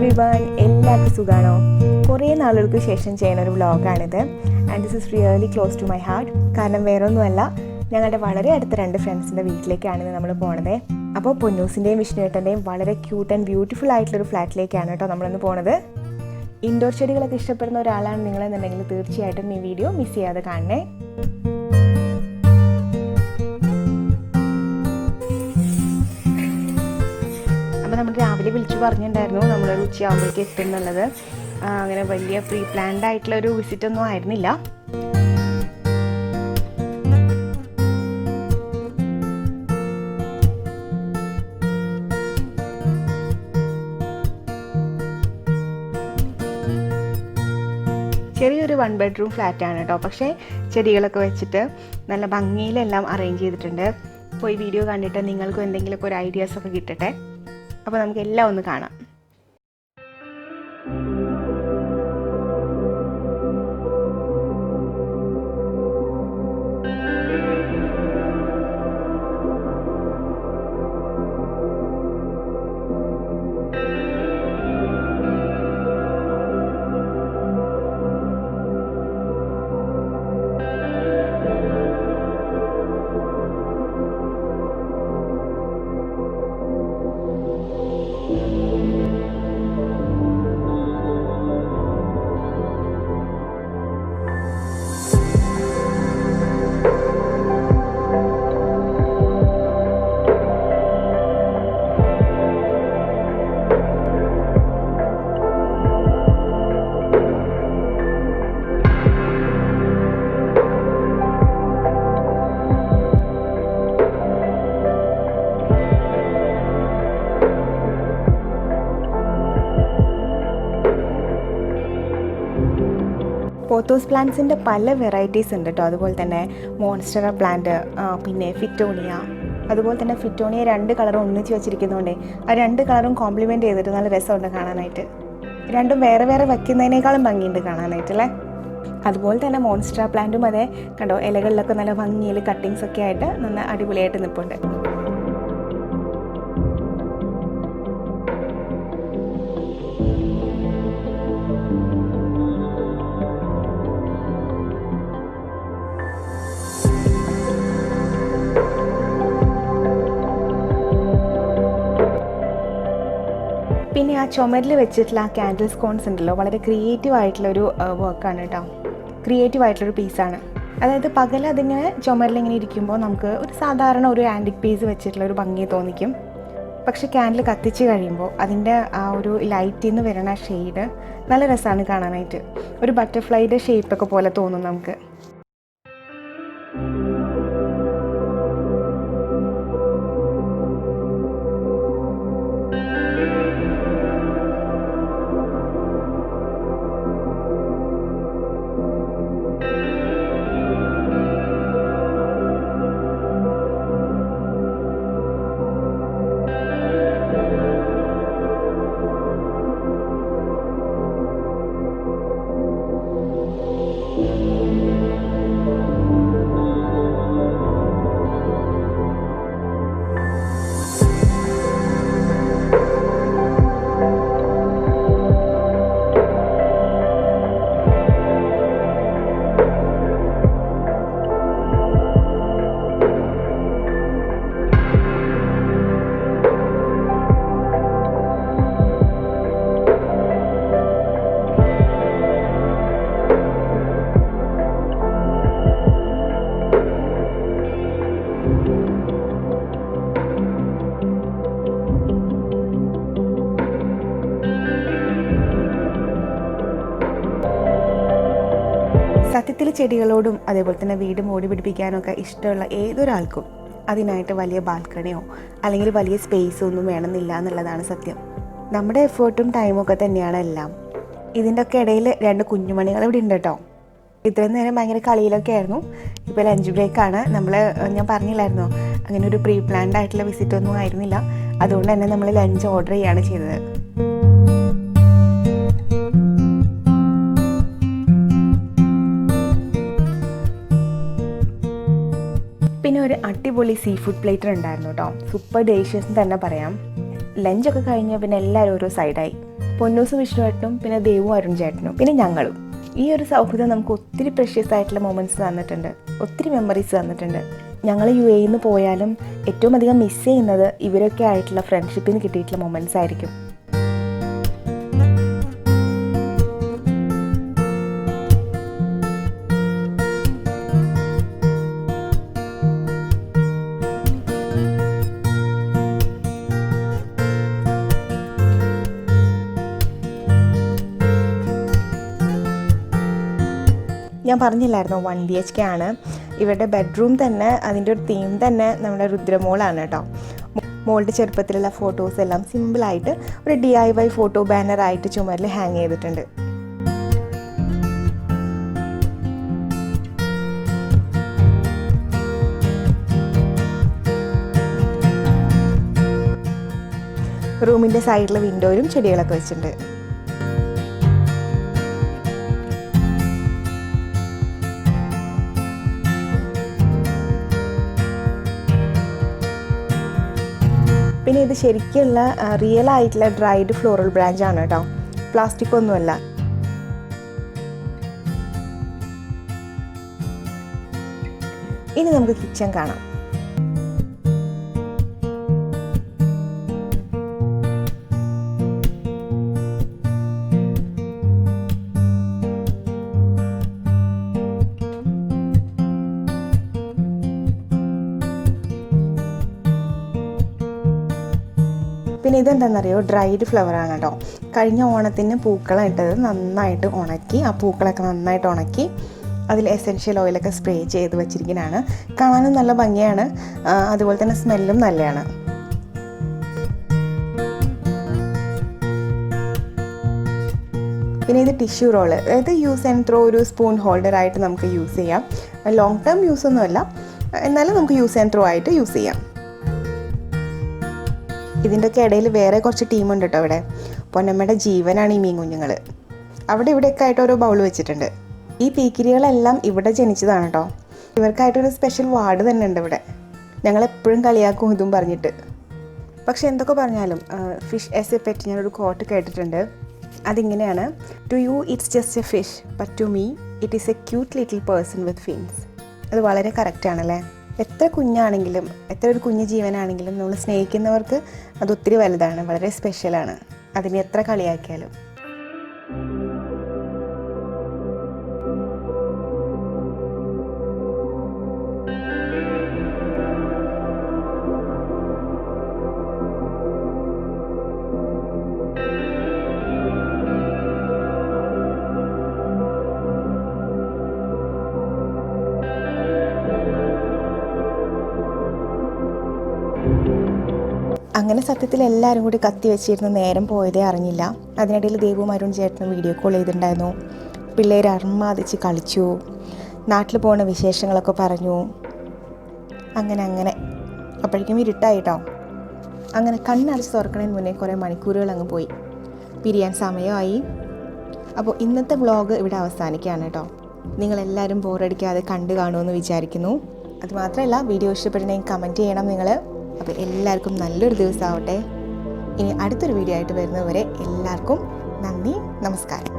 Everyone, എല്ലാവർക്കും സുഖമാണോ? കുറേ നാളുകൾക്ക് ശേഷം ചെയ്യുന്ന ഒരു വ്ളോഗാണിത്. And this is really close to my heart. കാരണം വേറെ ഒന്നുമല്ല, ഞങ്ങളുടെ വളരെ അടുത്ത 2 ഫ്രണ്ട്സിൻ്റെ വീട്ടിലേക്കാണ് നമ്മൾ പോണത്. അപ്പോൾ പൊന്നൂസിൻ്റെയും വിഷ്ണുവേട്ടൻ്റെയും വളരെ ക്യൂട്ട് ആൻഡ് ബ്യൂട്ടിഫുൾ ആയിട്ടുള്ളൊരു ഫ്ലാറ്റിലേക്കാണ് കേട്ടോ നമ്മളിന്ന് പോണത്. ഇൻഡോർ ചെടികളൊക്കെ ഇഷ്ടപ്പെടുന്ന ഒരാളാണ് നിങ്ങളെന്നുണ്ടെങ്കിൽ തീർച്ചയായിട്ടും ഈ വീഡിയോ മിസ് ചെയ്യാതെ കാണണേ. അപ്പോൾ നമ്മൾ രാവിലെ വിളിച്ചു പറഞ്ഞിട്ടുണ്ടായിരുന്നു നമ്മളൊരു ഉച്ചയാകുമ്പോഴേക്ക് എത്തും എന്നുള്ളത്. അങ്ങനെ വലിയ പ്രീ പ്ലാൻഡ് ആയിട്ടുള്ളൊരു വിസിറ്റൊന്നും ആയിരുന്നില്ല. ചെറിയൊരു 1 ബെഡ്റൂം ഫ്ലാറ്റാണ് കേട്ടോ. പക്ഷേ ചെടികളൊക്കെ വെച്ചിട്ട് നല്ല ഭംഗിയിലെല്ലാം അറേഞ്ച് ചെയ്തിട്ടുണ്ട്. അപ്പോൾ ഈ വീഡിയോ കണ്ടിട്ട് നിങ്ങൾക്കും എന്തെങ്കിലുമൊക്കെ ഒരു ഐഡിയാസൊക്കെ കിട്ടട്ടെ. അപ്പോൾ നമുക്ക് എല്ലാം ഒന്ന് കാണാം. പോത്തോസ് പ്ലാന്റ്സിൻ്റെ പല വെറൈറ്റീസ് ഉണ്ട് കേട്ടോ. അതുപോലെ തന്നെ മോൺസ്റ്റർ പ്ലാന്റ്, പിന്നെ ഫിറ്റോണിയ. അതുപോലെ തന്നെ ഫിറ്റോണിയ 2 കളറും ഒന്നിച്ച് വെച്ചിരിക്കുന്നതുകൊണ്ടേ ആ 2 കളറും കോംപ്ലിമെൻറ്റ് ചെയ്തിട്ട് നല്ല രസമുണ്ട് കാണാനായിട്ട്. രണ്ടും വേറെ വേറെ വയ്ക്കുന്നതിനേക്കാളും ഭംഗിയുണ്ട് കാണാനായിട്ടല്ലേ. അതുപോലെ തന്നെ മോൺസ്റ്റർ പ്ലാന്റും അതെ കണ്ടോ, ഇലകളിലൊക്കെ നല്ല ഭംഗിയിൽ കട്ടിങ്സ് ഒക്കെ ആയിട്ട് നല്ല അടിപൊളിയായിട്ട് നിൽപ്പുണ്ട്. പിന്നെ ആ ചുമരിൽ വെച്ചിട്ടുള്ള ആ ക്യാൻഡിൽ സ്കോൺസ് ഉണ്ടല്ലോ, വളരെ ക്രിയേറ്റീവ് ആയിട്ടുള്ളൊരു വർക്കാണ് കേട്ടോ. ക്രിയേറ്റീവ് ആയിട്ടുള്ളൊരു പീസാണ്. അതായത് പകൽ അതിങ്ങനെ ചുമരിലിങ്ങനെ ഇരിക്കുമ്പോൾ നമുക്ക് ഒരു സാധാരണ ഒരു ആൻറ്റിക് പീസ് വെച്ചിട്ടുള്ളൊരു ഭംഗി തോന്നിക്കും. പക്ഷേ ക്യാൻഡിൽ കത്തിച്ച് കഴിയുമ്പോൾ അതിൻ്റെ ആ ഒരു ലൈറ്റിൽ നിന്ന് വരുന്ന ഷെയ്ഡ് നല്ല രസമാണ് കാണാനായിട്ട്. ഒരു ബട്ടർഫ്ലൈയുടെ ഷേപ്പൊക്കെ പോലെ തോന്നും നമുക്ക്. സത്യത്തിൽ ചെടികളോടും അതേപോലെ തന്നെ വീട് മോടി പിടിപ്പിക്കാനൊക്കെ ഇഷ്ടമുള്ള ഏതൊരാൾക്കും അതിനായിട്ട് വലിയ ബാൽക്കണിയോ അല്ലെങ്കിൽ വലിയ സ്പേസോ ഒന്നും വേണമെന്നില്ല എന്നുള്ളതാണ് സത്യം. നമ്മുടെ എഫേർട്ടും ടൈമൊക്കെ തന്നെയാണ് എല്ലാം. ഇതിൻ്റെ ഒക്കെ ഇടയിൽ 2 കുഞ്ഞുമണികൾ ഇവിടെ ഉണ്ട് കേട്ടോ. ഇത്രയും നേരം ഭയങ്കര കളിയിലൊക്കെ ആയിരുന്നു. ഇപ്പോൾ ലഞ്ച് ബ്രേക്കാണ്. ഞാൻ പറഞ്ഞില്ലായിരുന്നോ, അങ്ങനെ ഒരു പ്രീ പ്ലാൻഡ് ആയിട്ടുള്ള വിസിറ്റൊന്നും ആയിരുന്നില്ല. അതുകൊണ്ട് തന്നെ നമ്മൾ ലഞ്ച് ഓർഡർ ചെയ്യുകയാണ് ചെയ്തത്. പിന്നെ ഒരു അടിപൊളി സീ ഫുഡ് പ്ലേറ്റർ ഉണ്ടായിരുന്നു കേട്ടോ. സൂപ്പർ ഡെലിഷ്യസ് എന്ന് തന്നെ പറയാം. ലഞ്ചൊക്കെ കഴിഞ്ഞ് പിന്നെ എല്ലാവരും ഓരോ സൈഡായി. പൊന്നൂസ് വിഷ്ണുവേട്ടനും പിന്നെ ദേവും അരുൺ ചേട്ടനും പിന്നെ ഞങ്ങളും. ഈ ഒരു സൗഹൃദം നമുക്ക് ഒത്തിരി പ്രഷ്യസ് ആയിട്ടുള്ള മൊമെൻറ്റ്സ് തന്നിട്ടുണ്ട്, ഒത്തിരി മെമ്മറീസ് തന്നിട്ടുണ്ട്. ഞങ്ങൾ UAE നിന്ന് പോയാലും ഏറ്റവും അധികം മിസ് ചെയ്യുന്നത് ഇവരൊക്കെ ആയിട്ടുള്ള ഫ്രണ്ട്ഷിപ്പിന് കിട്ടിയിട്ടുള്ള മൊമെൻറ്റ്സ് ആയിരിക്കും. ഞാൻ പറഞ്ഞില്ലായിരുന്നു 1 BHK ആണ്. ഇവരുടെ ബെഡ്റൂം തന്നെ അതിൻ്റെ ഒരു തീം തന്നെ നമ്മുടെ രുദ്രമോളാണ് കേട്ടോ. മോളുടെ ചെറുപ്പത്തിലുള്ള ഫോട്ടോസ് എല്ലാം സിമ്പിളായിട്ട് ഒരു DIY ഫോട്ടോ ബാനറായിട്ട് ചുമരിൽ ഹാങ് ചെയ്തിട്ടുണ്ട്. റൂമിൻ്റെ സൈഡിലെ വിൻഡോയിലും ചെടികളൊക്കെ വെച്ചിട്ടുണ്ട്. പിന്നെ ഇത് ശരിക്കുള്ള റിയൽ ആയിട്ടുള്ള ഡ്രൈഡ് ഫ്ലോറൽ ബ്രാഞ്ചാണ് കേട്ടോ, പ്ലാസ്റ്റിക് ഒന്നുമല്ല. ഇനി നമുക്ക് കിച്ചൺ കാണാം. പിന്നെ ഇതെന്താണെന്നറിയോ, ഡ്രൈഡ് ഫ്ലവറാണ് കേട്ടോ. കഴിഞ്ഞ ഓണത്തിന് പൂക്കളം ഇട്ടത് നന്നായിട്ട് ഉണക്കി, ആ പൂക്കളൊക്കെ നന്നായിട്ട് ഉണക്കി അതിൽ എസെൻഷ്യൽ ഓയിലൊക്കെ സ്പ്രേ ചെയ്ത് വെച്ചിരിക്കുന്നതാണ്. കാണാനും നല്ല ഭംഗിയാണ്, അതുപോലെ തന്നെ സ്മെല്ലും നല്ലതാണ്. പിന്നെ ഇത് ടിഷ്യൂ റോള്, ഇത് യൂസ് ആൻഡ് ത്രോ ഒരു സ്പൂൺ ഹോൾഡറായിട്ട് നമുക്ക് യൂസ് ചെയ്യാം. ലോങ് ടേം യൂസൊന്നുമല്ല, എന്നാലും നമുക്ക് യൂസ് ആൻഡ് ത്രോ ആയിട്ട് യൂസ് ചെയ്യാം. ഇതിൻ്റെയൊക്കെ ഇടയിൽ വേറെ കുറച്ച് ടീമുണ്ട് കേട്ടോ. ഇവിടെ പൊന്നമ്മയുടെ ജീവനാണ് ഈ മീൻ കുഞ്ഞുങ്ങൾ. അവിടെ ഇവിടെയൊക്കെ ആയിട്ട് ഓരോ ബൗൾ വെച്ചിട്ടുണ്ട്. ഈ പീക്കിരികളെല്ലാം ഇവിടെ ജനിച്ചതാണ് കേട്ടോ. ഇവർക്കായിട്ടൊരു സ്പെഷ്യൽ വാർഡ് തന്നെ ഉണ്ട് ഇവിടെ. ഞങ്ങളെപ്പോഴും കളിയാക്കും ഇതും പറഞ്ഞിട്ട്. പക്ഷെ എന്തൊക്കെ പറഞ്ഞാലും ഫിഷ് ആസ് എ പെറ്റ് ഞാനൊരു കോട്ട് കേട്ടിട്ടുണ്ട്. അതിങ്ങനെയാണ്: to you it's just a fish, but to me it is a cute little person with fins. അത് വളരെ കറക്റ്റാണല്ലേ. എത്ര കുഞ്ഞാണെങ്കിലും എത്ര ഒരു കുഞ്ഞു ജീവനാണെങ്കിലും നമ്മൾ സ്നേഹിക്കുന്നവർക്ക് അതൊത്തിരി വലുതാണ്, വളരെ സ്പെഷ്യലാണ്. അതിനെ എത്ര കളിയാക്കിയാലും. അങ്ങനെ സത്യത്തിൽ എല്ലാവരും കൂടി കത്തി വെച്ചിരുന്ന് നേരം പോയതേ അറിഞ്ഞില്ല. അതിനിടയിൽ ദേവും അരുൺ ചേട്ടനും വീഡിയോ കോൾ ചെയ്തിട്ടുണ്ടായിരുന്നു. പിള്ളേർ അർമാദിച്ച് കളിച്ചു, നാട്ടിൽ പോകുന്ന വിശേഷങ്ങളൊക്കെ പറഞ്ഞു. അങ്ങനെ അപ്പോഴേക്കും ഇരുട്ടായിട്ടോ. അങ്ങനെ കണ്ണടച്ച് തുറക്കണതിന് മുന്നേ കുറേ മണിക്കൂറുകൾ അങ്ങ് പോയി, പിരിയാൻ സമയമായി. അപ്പോൾ ഇന്നത്തെ വ്ളോഗ് ഇവിടെ അവസാനിക്കുകയാണ് കേട്ടോ. നിങ്ങളെല്ലാവരും ബോറടിക്കാതെ കണ്ടു കാണുമെന്ന് വിചാരിക്കുന്നു. അതുമാത്രമല്ല, വീഡിയോ ഇഷ്ടപ്പെടുന്നെങ്കിൽ കമൻറ്റ് ചെയ്യണം നിങ്ങൾ. അപ്പോൾ എല്ലാവർക്കും നല്ലൊരു ദിവസമാവട്ടെ. ഇനി അടുത്തൊരു വീഡിയോ ആയിട്ട് വരുന്നതുവരെ എല്ലാവർക്കും നന്ദി, നമസ്കാരം.